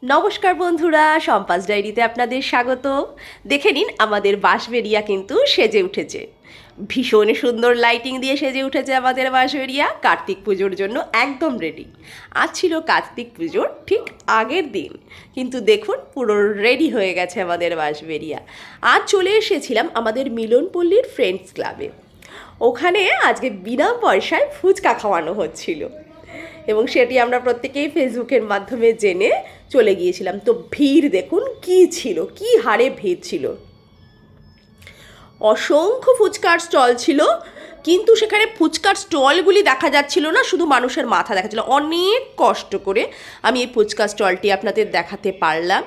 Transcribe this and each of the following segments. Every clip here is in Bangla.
নমস্কার বন্ধুরা, সম্পাস ডায়েরিতে আপনাদের স্বাগত। দেখে নিন আমাদের বাঁশবেড়িয়া কিন্তু সেজে উঠেছে। ভীষণ সুন্দর লাইটিং দিয়ে সেজে উঠেছে আমাদের বাঁশবেড়িয়া। কার্তিক পুজোর জন্য একদম রেডি। আজ ছিল কার্তিক পুজোর ঠিক আগের দিন, কিন্তু দেখুন পুরো রেডি হয়ে গেছে আমাদের বাঁশবেড়িয়া। আজ চলে এসেছিলাম আমাদের মিলনপল্লীর ফ্রেন্ডস ক্লাবে। ওখানে আজকে বিনা পয়সায় ফুচকা খাওয়ানো হচ্ছিল এবং সেটি আমরা প্রত্যেকেই ফেসবুকের মাধ্যমে জেনে চলে গিয়েছিলাম। তো ভিড় দেখুন কি ছিল, কি হারে ভিড় ছিল। অসংখ্য ফুচকার স্টল ছিল, কিন্তু সেখানে ফুচকার স্টলগুলি দেখা যাচ্ছিল না, শুধু মানুষের মাথা দেখাচ্ছিল। অনেক কষ্ট করে আমি এই ফুচকা স্টলটি আপনাদের দেখাতে পারলাম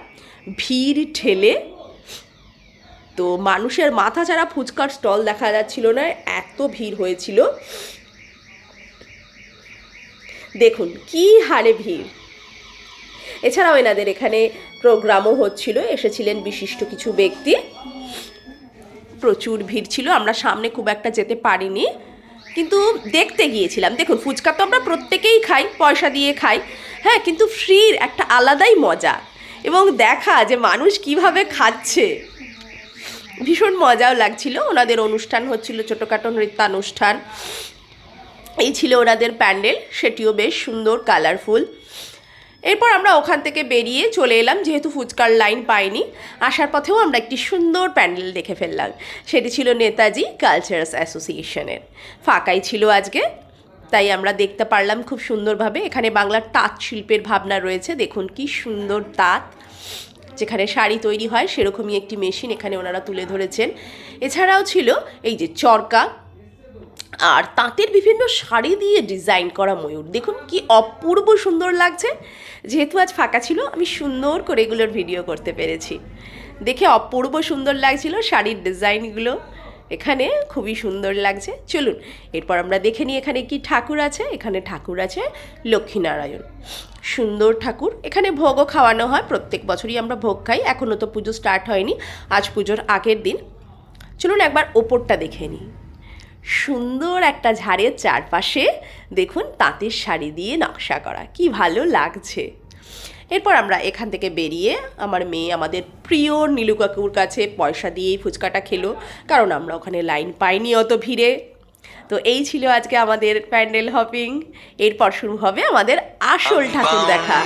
ভিড় ঠেলে। তো মানুষের মাথা ছাড়া ফুচকার স্টল দেখা যাচ্ছিল না, এত ভিড় হয়েছিল। দেখুন কি হারে ভিড়। এছাড়াও এনাদের এখানে প্রোগ্রামও হচ্ছিল, এসেছিলেন বিশিষ্ট কিছু ব্যক্তি। প্রচুর ভিড় ছিল, আমরা সামনে খুব একটা যেতে পারিনি, কিন্তু দেখতে গিয়েছিলাম। দেখুন ফুচকা তো আমরা প্রত্যেকেই খাই, পয়সা দিয়ে খাই, হ্যাঁ, কিন্তু ফ্রির একটা আলাদাই মজা এবং দেখা যে মানুষ কিভাবে খাচ্ছে, ভীষণ মজাও লাগছিল। ওনাদের অনুষ্ঠান হচ্ছিল, ছোটোখাটো নৃত্যানুষ্ঠান। এই ছিল ওনাদের প্যান্ডেল, সেটিও বেশ সুন্দর, কালারফুল। এরপর আমরা ওখান থেকে বেরিয়ে চলে এলাম, যেহেতু ফুচকার লাইন পাইনি। আসার পথেও আমরা একটি সুন্দর প্যান্ডেল দেখে ফেললাম, সেটি ছিল নেতাজি কালচারাল অ্যাসোসিয়েশনের। ফাঁকাই ছিল আজকে, তাই আমরা দেখতে পারলাম খুব সুন্দরভাবে। এখানে বাংলার তাঁত শিল্পের ভাবনা রয়েছে, দেখুন কি সুন্দর তাঁত, যেখানে শাড়ি তৈরি হয় সেরকমই একটি মেশিন এখানে ওনারা তুলে ধরেছেন। এছাড়াও ছিল এই যে চরকা আর তাঁতের বিভিন্ন শাড়ি দিয়ে ডিজাইন করা ময়ূর, দেখুন কি অপূর্ব সুন্দর লাগছে। যেহেতু আজ ফাঁকা ছিল, আমি সুন্দর করে এগুলোর ভিডিও করতে পেরেছি। দেখে অপূর্ব সুন্দর লাগছিল শাড়ির ডিজাইনগুলো, এখানে খুবই সুন্দর লাগছে। চলুন এরপর আমরা দেখে নিই এখানে কি ঠাকুর আছে। এখানে ঠাকুর আছে লক্ষ্মীনারায়ণ, সুন্দর ঠাকুর। এখানে ভোগও খাওয়ানো হয়, প্রত্যেক বছরই আমরা ভোগ খাই। এখনও তো পুজো স্টার্ট হয়নি, আজ পুজোর আগের দিন। চলুন একবার ওপরটা দেখে নিই। সুন্দর একটা ঝাড়ের চারপাশে দেখুন তাঁতের শাড়ি দিয়ে নকশা করা, কি ভালো লাগছে। এরপর আমরা এখান থেকে বেরিয়ে আমার মেয়ে আমাদের প্রিয় নীলু কাকুর কাছে পয়সা দিয়েই ফুচকাটা খেলো, কারণ আমরা ওখানে লাইন পাইনি অত ভিড়ে। তো এই ছিল আজকে আমাদের প্যান্ডেল হপিং। এরপর শুরু হবে আমাদের আসল ঠাকুর দেখা।